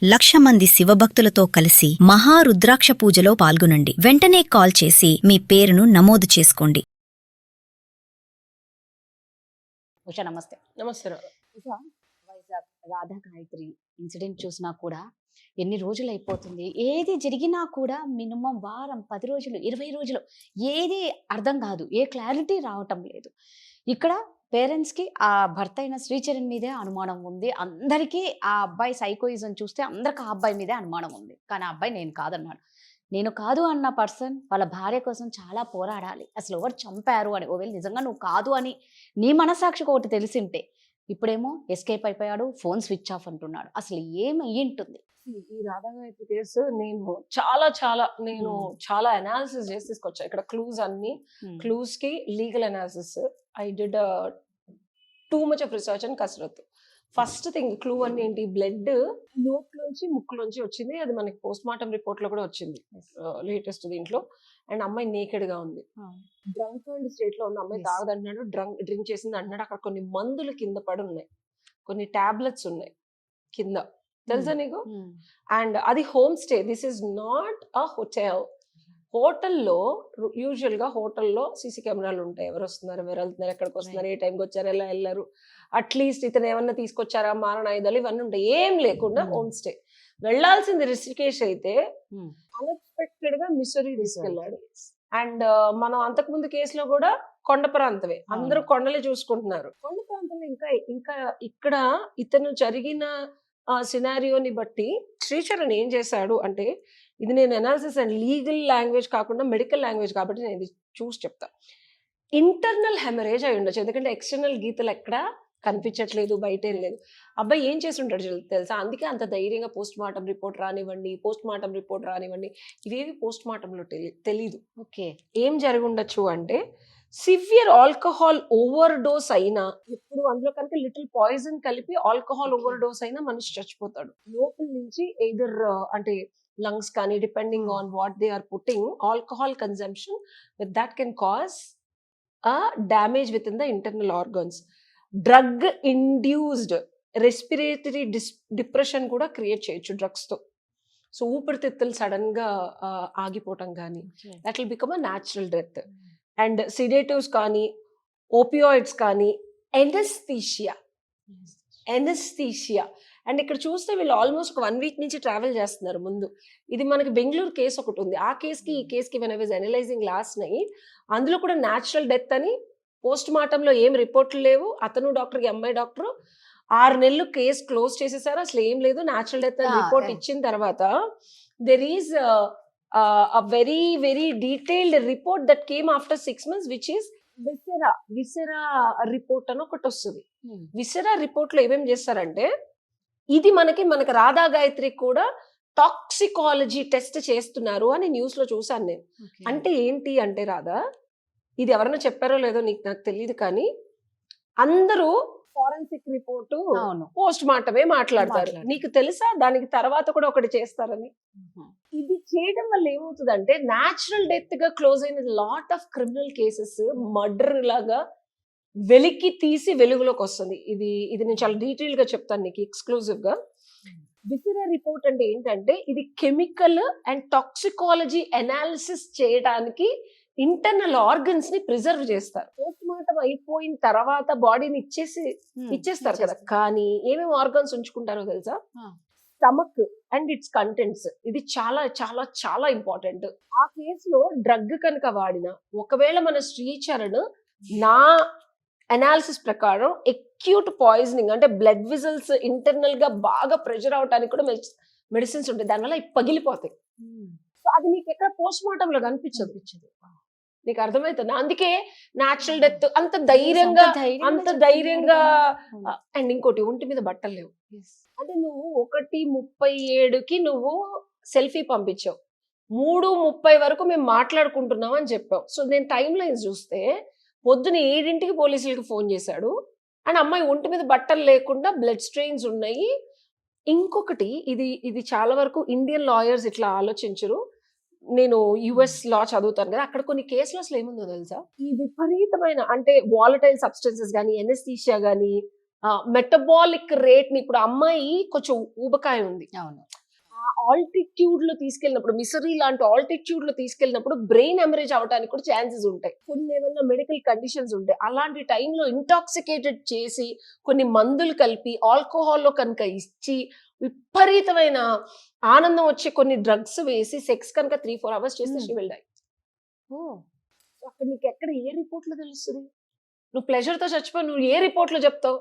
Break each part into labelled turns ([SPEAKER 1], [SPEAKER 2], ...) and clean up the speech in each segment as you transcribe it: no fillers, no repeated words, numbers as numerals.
[SPEAKER 1] 1,00,000 మంది శివభక్తులతో కలిసి మహారుద్రాక్ష పూజలో పాల్గొనండి. వెంటనే కాల్ చేసి మీ పేరును నమోదు చేసుకోండి.
[SPEAKER 2] ఉషా నమస్తే.
[SPEAKER 3] నమస్తే.
[SPEAKER 2] ఉషా, వైజాగ్ రాధా గాయత్రి ఇన్సిడెంట్ చూసినా కూడా ఎన్ని రోజులు అయిపోతుంది, ఏది జరిగినా కూడా మినిమం వారం 10 రోజులు 20 రోజులు ఏది అర్థం కాదు, ఏ క్లారిటీ రావటం లేదు. ఇక్కడ పేరెంట్స్కి ఆ భర్త అయిన శ్రీచరణ్ మీదే అనుమానం ఉంది. అందరికీ ఆ అబ్బాయి సైకోయిజం చూస్తే అందరికి ఆ అబ్బాయి మీదే అనుమానం ఉంది. కానీ ఆ అబ్బాయి నేను కాదన్నాడు. నేను కాదు అన్న పర్సన్ వాళ్ళ భార్య కోసం చాలా పోరాడాలి. అసలు ఎవరు చంపారు అని, ఒకవేళ నిజంగా నువ్వు కాదు అని నీ మనసాక్షికి ఒకటి తెలిసింటే, ఇప్పుడేమో ఎస్కేప్ అయిపోయాడు, ఫోన్ స్విచ్ ఆఫ్ అంటున్నాడు. అసలు ఏమయ్యి ఉంటుంది?
[SPEAKER 3] ఈ రాధా గాయత్రి కేసు నేను చాలా అనాలిసిస్ చేసి తీసుకొచ్చా. ఇక్కడ క్లూస్ అన్ని క్లూస్ కి legal analysis I did too much of research and కసరత్. ఫస్ట్ థింగ్ క్లూ అన్ని ఏంటి, బ్లడ్ నోట్లోంచి ముక్కులోంచి వచ్చింది. అది మనకి పోస్ట్ మార్టం రిపోర్ట్ లో కూడా వచ్చింది లేటెస్ట్ దీంట్లో. అండ్ అమ్మాయి నేకెడ్ గా ఉంది, డ్రంక్ అండ్ స్టేట్ లో ఉంది. అమ్మాయి తాగదంటున్నాడు, డ్రింక్ చేసింది అంటున్నాడు. అక్కడ కొన్ని మందులు కింద పడి ఉన్నాయి, కొన్ని టాబ్లెట్స్ ఉన్నాయి కింద, తెలుసా నీకు? అండ్ అది home stay, this is not a hotel. హోటల్లో యూజువల్ గా హోటల్లో సీసీ కెమెరాలు ఉంటాయి, ఎవరు వస్తున్నారు, ఎవరు వెళ్తున్నారు, ఎక్కడికి వస్తున్నారు, ఏ టైంకి వచ్చారు, ఎలా వెళ్ళారు, అట్లీస్ట్ ఇతను ఏమన్నా తీసుకొచ్చారా మారణ ఆయుధాలు, ఇవన్నీ ఉంటాయి. ఏం లేకుండా హోమ్ స్టే. వెళ్లాల్సింది రిషికేష్ అయితే అన్ఎక్స్పెక్టెడ్ గా మిసరీ తీసుకెళ్లాడు. అండ్ మనం అంతకు ముందు కేసులో కూడా కొండ ప్రాంతమే, అందరూ కొండలే చూసుకుంటున్నారు. కొండ ప్రాంతంలో ఇంకా ఇక్కడ ఇతను జరిగిన సినారియోని బట్టి శ్రీచరణ్ ఏం చేశాడు అంటే, ఇది నేను అనాలిసిస్ అండ్ లీగల్ లాంగ్వేజ్ కాకుండా మెడికల్ లాంగ్వేజ్ కాబట్టి నేను ఇది చూసి చెప్తా. ఇంటర్నల్ హెమరేజ్ అయి ఉండొచ్చు, ఎందుకంటే ఎక్స్టర్నల్ గీతలు ఎక్కడా కనిపించట్లేదు, బయట ఏం లేదు. అబ్బాయి ఏం చేసి ఉంటాడు తెలుసా? అందుకే అంత ధైర్యంగా పోస్ట్ మార్టం రిపోర్ట్ రానివ్వండి, ఇవేవి పోస్ట్ మార్టంలో తెలీదు.
[SPEAKER 2] ఓకే,
[SPEAKER 3] ఏం జరిగి ఉండొచ్చు అంటే, సివియర్ ఆల్కహాల్ ఓవర్ డోస్ అయినా, ఇప్పుడు అందులో కనుక లిటిల్ పాయిజన్ కలిపి ఆల్కహాల్ ఓవర్ డోస్ అయినా మనిషి చచ్చిపోతాడు. లోపల నుంచి ఎయిదర్ అంటే లంగ్స్ కానీ, depending on what they are putting, alcohol consumption with that can cause a damage within the internal organs. Drug induced respiratory depression కూడా క్రియేట్ చేయొచ్చు డ్రగ్స్ తో. సో ఊపిరితిత్తులు సడన్ గా ఆగిపోవటం కానీ, that will become a natural death. And sedatives కానీ, opioids కానీ, anaesthesia. And ఇక్కడ చూస్తే వీళ్ళు ఆల్మోస్ట్ 1 వీక్ నుంచి ట్రావెల్ చేస్తున్నారు ముందు. ఇది మనకి బెంగళూరు కేసు ఒకటి ఉంది, ఆ కేసుకి ఈ కేసుకి when I was analysing last night, అందులో కూడా న్యాచురల్ డెత్ అని పోస్ట్ మార్టంలో ఏం రిపోర్ట్లు లేవు. అతను డాక్టర్కి, అమ్మాయి డాక్టర్ 6 నెలలు కేసు క్లోజ్ చేసేసారు, అసలు ఏం లేదు, న్యాచురల్ డెత్ అని రిపోర్ట్ ఇచ్చిన తర్వాత there is a very very detailed report that came after 6 months, which is viscera report అని ఒకటి వస్తుంది. విసెరా రిపోర్ట్ లో ఏమేమి చేస్తారంటే, ఇది మనకి రాధా గాయత్రి కూడా టాక్సికాలజీ టెస్ట్ చేస్తున్నారు అని న్యూస్ లో చూసాను నేను. అంటే ఏంటి అంటే, రాధా, ఇది ఎవరైనా చెప్పారో లేదో నాకు తెలియదు, కానీ అందరూ ఫారెన్సిక్ రిపోర్ట్ పోస్ట్ మార్టమే మాట్లాడతారు. నీకు తెలుసా దానికి తర్వాత కూడా ఒకటి చేస్తారని? ఇది చేయడం వల్ల ఏమవుతుందంటే, న్యాచురల్ డెత్ గా క్లోజ్ అయిన lot of criminal cases murder లాగా వెలికి తీసి వెలుగులోకి వస్తుంది. ఇది నేను చాలా డీటెయిల్ గా చెప్తాను నీకు ఎక్స్క్లూజివ్ గా. విసెరా రిపోర్ట్ అంటే ఏంటంటే, ఇది కెమికల్ అండ్ టాక్సికాలజీ అనాలిసిస్ చేయడానికి ఇంటర్నల్ ఆర్గన్స్ ని ప్రిజర్వ్ చేస్తారు. పోస్ట్ మార్టం అయిపోయిన తర్వాత బాడీని ఇచ్చేస్తారు కదా, కానీ ఏమేమి ఆర్గన్స్ ఉంచుకుంటారో తెలుసా? Stomach and its contents. ఇది చాలా చాలా చాలా ఇంపార్టెంట్. ఆ కేసులో డ్రగ్ కనుక వాడిన, ఒకవేళ మన శ్రీచరణ్, నా అనాలిసిస్ ప్రకారం ఎక్యూట్ పాయిజనింగ్ అంటే బ్లడ్ విజల్స్ ఇంటర్నల్ గా బాగా ప్రెషర్ అవడానికి కూడా మెడిసిన్స్ ఉంటాయి, దానివల్ల పగిలిపోతాయి. సో అది నీకు ఎక్కడ పోస్ట్ మార్టం లో కనిపించదు. నీకు అర్థమవుతుందా? అందుకే న్యాచురల్ డెత్ అంత ధైర్యంగా. అండ్ ఇంకోటి, ఒంటి మీద బట్టలు లేవు. అంటే నువ్వు 1:37కి నువ్వు సెల్ఫీ పంపించావు, 3:30 వరకు మేము మాట్లాడుకుంటున్నాం అని చెప్పావు. సో నేను టైం లైన్స్ చూస్తే పొద్దున 7ంటికి పోలీసులకి ఫోన్ చేశాడు. అండ్ అమ్మాయి ఒంటి మీద బట్టలు లేకుండా బ్లడ్ స్ట్రెయిన్స్ ఉన్నాయి. ఇంకొకటి, ఇది చాలా వరకు ఇండియన్ లాయర్స్ ఇట్లా ఆలోచించరు. నేను యుఎస్ లా చదువుతాను కదా, అక్కడ కొన్ని కేసులు అసలు ఏముందో తెలుసా, ఈ విపరీతమైన అంటే వాలటైల్ సబ్స్టెన్సెస్ కానీ, ఎనస్థీషియా కానీ, మెటబాలిక్ రేట్ ని, ఇప్పుడు అమ్మాయి కొంచెం ఊబకాయ ఉంది,
[SPEAKER 2] అవును.
[SPEAKER 3] ఆ ఆల్టిట్యూడ్ లో తీసుకెళ్ళినప్పుడు, మిసరీ లాంటి ఆల్టిట్యూడ్ లో తీసుకెళ్ళినప్పుడు బ్రెయిన్ హెమరేజ్ అవడానికి కూడా ఛాన్సెస్ ఉంటాయి. కొన్ని ఏమైనా మెడికల్ కండిషన్స్ ఉంటాయి. అలాంటి టైంలో ఇంటాక్సికేటెడ్ చేసి కొన్ని మందులు కలిపి ఆల్కహాల్లో కనుక ఇచ్చి విపరీతమైన ఆనందం వచ్చే కొన్ని డ్రగ్స్ వేసి సెక్స్ కనుక 3-4 అవర్స్ చేస్తే షీ విల్ డై. అక్కడ నీకు ఎక్కడ ఏ రిపోర్ట్ లో తెలుస్తుంది? నువ్వు ప్లెజర్ తో చచ్చిపోయి నువ్వు ఏ రిపోర్ట్ లో చెప్తావు?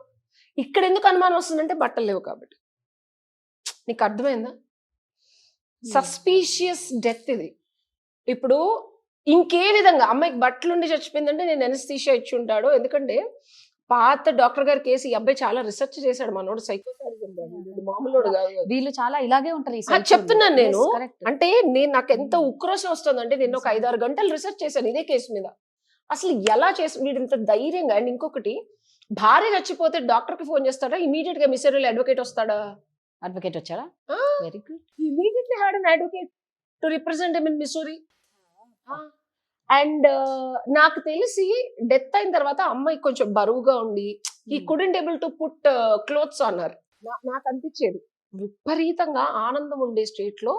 [SPEAKER 3] ఇక్కడ ఎందుకు అనుమానం వస్తుందంటే బట్టలు లేవు కాబట్టి. నీకు అర్థమైందా? సస్పీషియస్ డెత్ ఇది. ఇప్పుడు ఇంకే విధంగా అమ్మాయికి బట్టలుండి చచ్చిపోయిందంటే నేను ఎనస్థీషియా ఇచ్చి ఉంటాడు. ఎందుకంటే పాత డాక్టర్ గారి కేసు, ఈ అబ్బాయి చాలా రిసెర్చ్ చేశాడు, మనోడు సైకోసాడిజం మామూలుడు కాదు.
[SPEAKER 2] వీళ్ళు చాలా ఇలాగే ఉంటారు.
[SPEAKER 3] చెప్తున్నాను నేను. అంటే నాకు ఎంత ఉక్రోషం వస్తుంది అంటే, నేను ఒక 5-6 గంటలు రిసెర్చ్ చేశాను ఇదే కేసు మీద. అసలు ఎలా చేసి వీడు ఇంత ధైర్యంగా. అండ్ ఇంకొకటి, భార్య చచ్చిపోతే డాక్టర్ కి ఫోన్ చేస్తాడా, ఇమీడియట్ గా మిసరీలో అడ్వకేట్ వస్తాడా?
[SPEAKER 2] అడ్వకేట్ వచ్చారా? Very good.
[SPEAKER 3] Immediately had an advocate to represent him in Missouri. And నాకు తెలిసి డెత్ అయిన తర్వాత అమ్మాయి కొంచెం బరువుగా ఉండి ఈ couldn't able to put clothes అన్నారు. నాకు అనిపించేది విపరీతంగా ఆనందం ఉండే స్టేట్ లో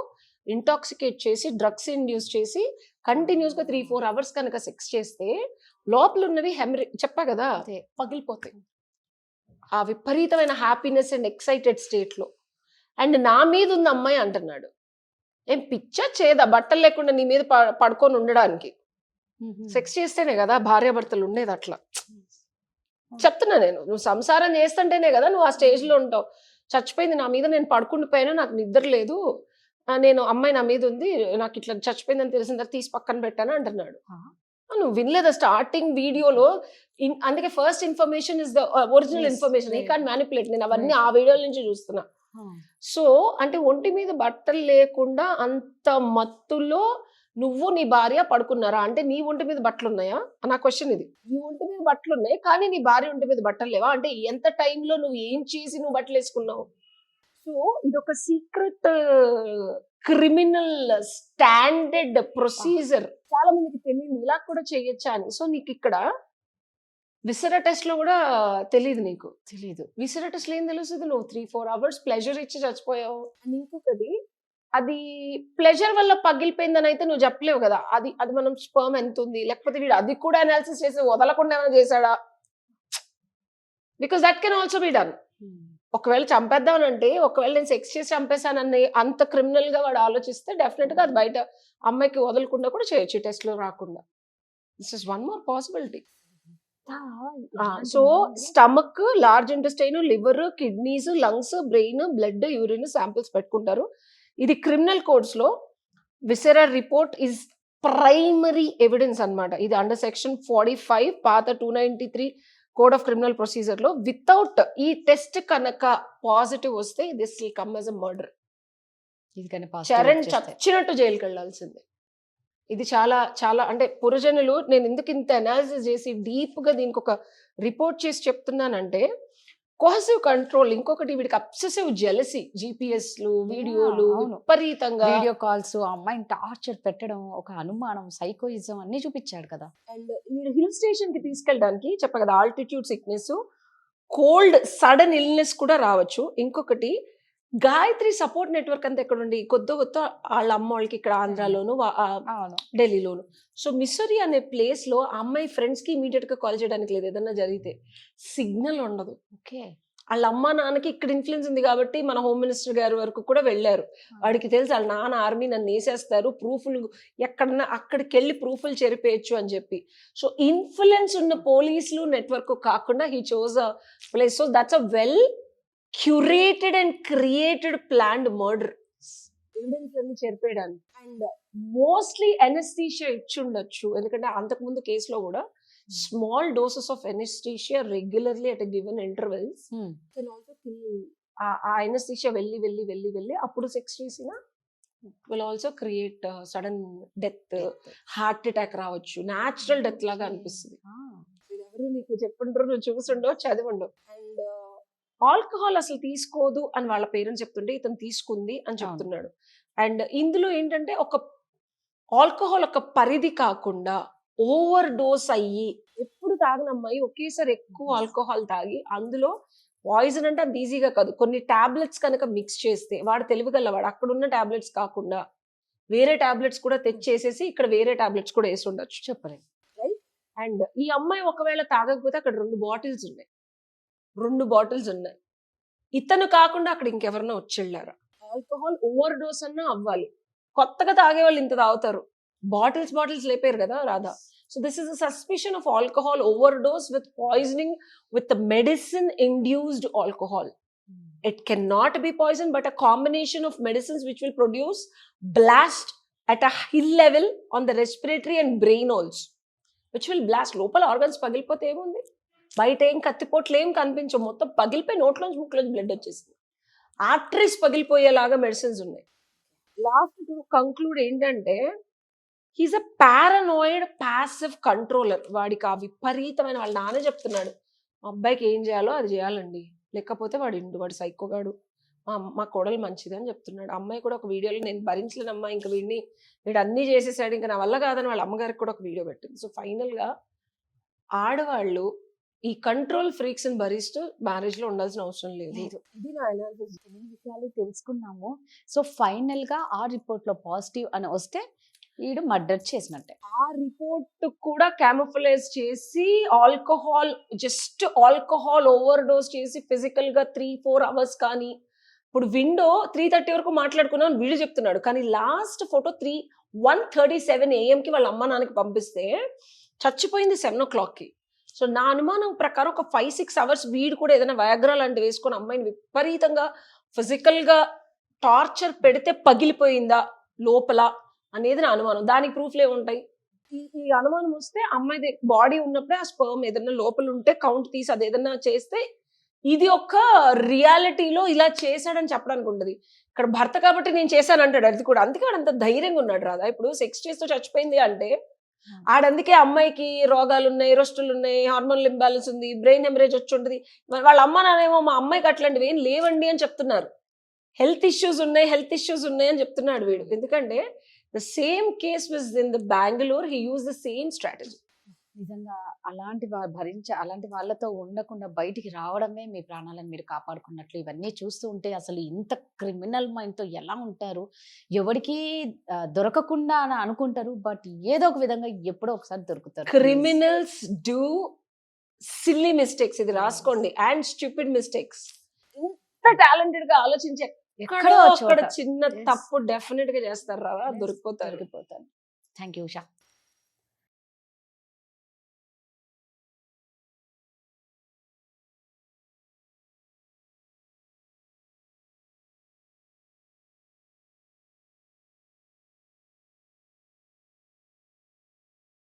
[SPEAKER 3] ఇంటాక్సికేట్ చేసి డ్రగ్స్ ఇండ్యూస్ చేసి కంటిన్యూస్ గా 3-4 అవర్స్ కనుక సెక్స్ చేస్తే లోపల ఉన్నవి చెప్పా కదా పగిలిపోతాయి. ఆ విపరీతమైన హ్యాపీనెస్ అండ్ ఎక్సైటెడ్ స్టేట్ లో. అండ్ నా మీద ఉంది అమ్మాయి అంటున్నాడు. ఏం పిచ్చా చేదా బట్టలు లేకుండా నీ మీద పడుకొని ఉండడానికి? సెక్స్ చేస్తేనే కదా భార్యాభర్తలు ఉండేది. అట్లా చెప్తున్నా నేను. నువ్వు సంసారం చేస్తుంటేనే కదా నువ్వు ఆ స్టేజ్ లో ఉంటావు. చచ్చిపోయింది నా మీద, నేను పడుకుండిపోయినా, నాకు నిద్ర లేదు, నేను అమ్మాయి నా మీద ఉంది, నాకు ఇట్లా చచ్చిపోయిందని తెలిసిన తర్వాత తీసి పక్కన పెట్టాను అంటున్నాడు. నువ్వు వినలేదా స్టార్టింగ్ వీడియోలో? అందుకే first information is the original information. You can't manipulate. నేను అవన్నీ ఆ వీడియోల నుంచి చూస్తున్నా. సో అంటే ఒంటి మీద బట్టలు లేకుండా అంత మత్తులో నువ్వు నీ భార్య పడుకున్నారా? అంటే నీ ఒంటి మీద బట్టలు ఉన్నాయా నా క్వశ్చన్ ఇది. నీ ఒంటి మీద బట్టలు ఉన్నాయి కానీ నీ భార్య ఒంటి మీద బట్టలు లేవా? అంటే ఎంత టైంలో నువ్వు ఏం చేసి నువ్వు బట్టలు వేసుకున్నావు? సో ఇదొక సీక్రెట్ క్రిమినల్ స్టాండర్డ్ ప్రొసీజర్. చాలా మందికి తెలియదు ఇలా కూడా చేయొచ్చా అని. సో నీకు ఇక్కడ విసరా టెస్ట్ లో కూడా తెలియదు, నీకు తెలియదు. విసరా టెస్ట్ లో ఏం తెలుస్తుంది? నువ్వు 3-4 అవర్స్ ప్లెజర్ ఇచ్చి చచ్చిపోయావు. అండ్ ఇంకొకటి, అది ప్లెజర్ వల్ల పగిలిపోయిందని అయితే నువ్వు చెప్పలేవు కదా. అది మనం స్పర్మ్ ఎంత ఉంది, లేకపోతే వీడు అది కూడా అనాలిసిస్ చేసి వదలకుండా ఏమైనా చేశాడా? Because that can also be done. ఒకవేళ చంపేద్దామనంటే, ఒకవేళ నేను సెక్స్ చేసి చంపేశానని అంత క్రిమినల్ గా వాడు ఆలోచిస్తే డెఫినెట్ గా అది బయట అమ్మాయికి వదలకుండా కూడా చేయొచ్చు, టెస్ట్ లో రాకుండా. This is one more possibility. So stomach, large intestine, liver, kidneys, lungs, brain, blood, urine samples పెట్టుకుంటారు. ఇది క్రిమినల్ కోడ్స్ లో viscera report is primary evidence అన్నమాట. ఇది అండర్ సెక్షన్ 45 పాత 293 కోడ్ ఆఫ్ క్రిమినల్ ప్రొసీజర్ లో వితౌట్ ఈ టెస్ట్ కనుక positive వస్తే this will come as a murder. Charan చచ్చినట్టు జైలుకి వెళ్లాల్సిందే. ఇది చాలా చాలా అంటే పురజనులు, నేను ఎందుకు ఇంత అనాలిసిస్ చేసి డీప్ గా దీనికి ఒక రిపోర్ట్ చేసి చెప్తున్నానంటే, కోహసివ్ కంట్రోల్. ఇంకొకటి, వీడికి అబ్సెసివ్ జెలసీ, జిపిఎస్ లు, వీడియోలు, విపరీతంగా
[SPEAKER 2] వీడియో కాల్స్, అమ్మాయిని టార్చర్ పెట్టడం, ఒక అనుమానం, సైకోయిజం అన్ని చూపించాడు కదా.
[SPEAKER 3] అండ్ వీడు హిల్ స్టేషన్ కి తీసుకెళ్ళడానికి చెప్ప కదా, altitude sickness, cold, sudden illness కూడా రావచ్చు. ఇంకొకటి, గాయత్రి సపోర్ట్ నెట్వర్క్ అంతా ఎక్కడ ఉండి కొత్త వాళ్ళ అమ్మ వాళ్ళకి ఇక్కడ ఆంధ్రాలోను ఢిల్లీలోను. సో మిసరీ అనే ప్లేస్ లో ఆ అమ్మాయి ఫ్రెండ్స్ కి ఇమీడియట్ గా కాల్ చేయడానికి లేదు, ఏదన్నా జరిగితే సిగ్నల్ ఉండదు. ఓకే, వాళ్ళ అమ్మ నాన్నకి ఇక్కడ ఇన్ఫ్లుయెన్స్ ఉంది కాబట్టి మన హోమ్ మినిస్టర్ గారి వరకు కూడా వెళ్ళారు. వాడికి తెలుసు వాళ్ళ నాన్న ఆర్మీ నన్ను వేసేస్తారు, ప్రూఫ్లు ఎక్కడన్నా అక్కడికి వెళ్ళి ప్రూఫ్లు చెరిపేయచ్చు అని చెప్పి. సో ఇన్ఫ్లుయెన్స్ ఉన్న పోలీసులు నెట్వర్క్ కాకుండా he chose a place. So that's a well curated and created planned murder. Evidence అన్ని చెరిపేయడానికి. అండ్ మోస్ట్లీ ఎనస్థీషియా ఇచ్చుండొచ్చు, ఎందుకంటే అంతకుముందు కేసులో కూడా small doses of anaesthesia regularly at given intervals can also kill. ఆ anaesthesia వెళ్ళి వెళ్ళి వెళ్ళి వెళ్ళి అప్పుడు సెక్స్ చేసిన will also create sudden death, heart attack రావచ్చు, న్యాచురల్ డెత్ లాగా అనిపిస్తుంది. ఎవరు నీకు చెప్పుండ్రు, నువ్వు చూసుండో చదివుండో. అండ్ ఆల్కహాల్ అసలు తీసుకోదు అని వాళ్ళ పేరెంట్స్ చెప్తుంటే ఇతను తీసుకుంది అని చెప్తున్నాడు. అండ్ ఇందులో ఏంటంటే ఒక ఆల్కహాల్ ఒక పరిధి కాకుండా ఓవర్ డోస్ అయ్యి, ఎప్పుడు తాగిన అమ్మాయి ఒకేసారి ఎక్కువ ఆల్కహాల్ తాగి అందులో పాయిజన్ అంటే అంత ఈజీగా కాదు. కొన్ని టాబ్లెట్స్ కనుక మిక్స్ చేస్తే వాడు తెలివిగలవాడు. అక్కడున్న టాబ్లెట్స్ కాకుండా వేరే టాబ్లెట్స్ కూడా తెచ్చేసేసి ఇక్కడ వేరే టాబ్లెట్స్ కూడా వేసి ఉండొచ్చు.
[SPEAKER 2] చెప్పలేదు.
[SPEAKER 3] అండ్ ఈ అమ్మాయి ఒకవేళ తాగకపోతే అక్కడ 2 బాటిల్స్ ఉన్నాయి. 2 బాటిల్స్ ఉన్నాయి. ఇతను కాకుండా అక్కడ ఇంకెవరన్నా వచ్చెళ్ళారా? ఆల్కహాల్ ఓవర్ డోస్ అన్నా అవ్వాలి. కొత్తగా తాగే వాళ్ళు ఇంత తాగుతారు. బాటిల్స్ లేపారు కదా Radha. So this is a suspicion of alcohol over dose with poisoning with medicine induced alcohol. It cannot be poison, but a combination of medicines which will produce blast at a high level on the respiratory and brain also, which will blast. లోపల organs పగిలిపోతే ఏముంది, బయట ఏం కత్తిపోట్లు ఏం కనిపించవు, మొత్తం పగిలిపోయి నోట్లోంచి ముక్కులోంచి blood వచ్చేసింది. ఆర్టరీస్ పగిలిపోయేలాగా మెడిసిన్స్ ఉన్నాయి. లాస్ట్ టు కంక్లూడ్ ఏంటంటే he's a paranoid passive controller. వాడికి ఆ విపరీతమైన, వాళ్ళ నాన్న చెప్తున్నాడు మా అబ్బాయికి ఏం చేయాలో అది చేయాలండి, లేకపోతే వాడు సైకోగాడు, మా కోడలు మంచిది అని చెప్తున్నాడు. అమ్మాయి కూడా ఒక వీడియోలో నేను భరించలేనమ్మా, ఇంకా వీడు అన్నీ చేసేసాడు, ఇంకా నా వల్ల కాదని వాళ్ళ అమ్మగారికి కూడా ఒక వీడియో పెట్టింది. సో ఫైనల్గా ఆడవాళ్ళు ఈ కంట్రోల్ ఫ్రీక్స్ ని భరిస్తూ మ్యారేజ్ లో ఉండాల్సిన అవసరం లేదు.
[SPEAKER 2] ఇది నా అనాలిసిస్. ఈ విషయాలు తెలుసుకున్నాము. సో ఫైనల్ గా ఆ రిపోర్ట్ లో పాజిటివ్ అని వస్తే వీడు మర్డర్ చేసినట్టే.
[SPEAKER 3] ఆ రిపోర్ట్ కూడా క్యామోఫ్లైజ్ చేసి జస్ట్ ఆల్కహాల్ ఓవర్ డోస్ చేసి ఫిజికల్ గా 3-4 అవర్స్ కానీ, ఇప్పుడు విండో 3:30 వరకు మాట్లాడుకున్నాను వీడు చెప్తున్నాడు, కానీ లాస్ట్ ఫోటో 1:37 AM కి వాళ్ళ అమ్మ నాన్నకి పంపిస్తే చచ్చిపోయింది 7 o'clock. సో నా అనుమానం ప్రకారం ఒక 5-6 అవర్స్ వీడు కూడా ఏదైనా వయాగ్రా లాంటివి వేసుకొని అమ్మాయిని విపరీతంగా ఫిజికల్ గా టార్చర్ పెడితే పగిలిపోయిందా లోపల అనేది నా అనుమానం. దానికి ప్రూఫ్లు ఏముంటాయి? ఈ అనుమానం వస్తే అమ్మాయి బాడీ ఉన్నప్పుడే ఆ స్పర్మ్ ఏదైనా లోపల ఉంటే కౌంట్ తీసి అది ఏదైనా చేస్తే ఇది ఒక రియాలిటీలో ఇలా చేశాడని చెప్పడానికి ఉండదు. ఇక్కడ భర్త కాబట్టి నేను చేశాను అంటాడు, అది కూడా అందుకే ఆడంత ధైర్యంగా ఉన్నాడు రాదా. ఇప్పుడు సెక్స్ చేస్తూ చచ్చిపోయింది అంటే ఆడందుకే అమ్మాయికి రోగాలు ఉన్నాయి, రొస్టులు ఉన్నాయి, హార్మోనల్ ఇంబ్యాలెన్స్ ఉంది, బ్రెయిన్ హెమరేజ్ వచ్చి ఉంటుంది. వాళ్ళ అమ్మ నానేమో మా అమ్మాయికి అట్లాంటివి ఏం లేవండి అని చెప్తున్నారు. హెల్త్ ఇష్యూస్ ఉన్నాయి అని చెప్తున్నాడు వీడు. ఎందుకంటే the same case was in the Bangalore, he used the same strategy.
[SPEAKER 2] నిజంగా అలాంటి అలాంటి వాళ్ళతో ఉండకుండా బయటికి రావడమే మీ ప్రాణాలను మీరు కాపాడుకున్నట్లు. ఇవన్నీ చూస్తూ ఉంటే అసలు ఇంత క్రిమినల్ మైండ్ తో ఎలా ఉంటారు, ఎవరికి దొరకకుండా అని అనుకుంటారు, బట్ ఏదో ఒక విధంగా ఎప్పుడో ఒకసారి దొరుకుతారు.
[SPEAKER 3] క్రిమినల్స్ డూ సిల్లీ మిస్టేక్స్, ఇది రాసుకోండి, అండ్ స్టూపిడ్ మిస్టేక్స్. ఇంత టాలెంటెడ్ గా ఆలోచించే ఎక్కడో అక్కడ చిన్న తప్పు డెఫినెట్ గా చేస్తారు రా, దొరికిపోతారు.
[SPEAKER 2] Thank you Usha.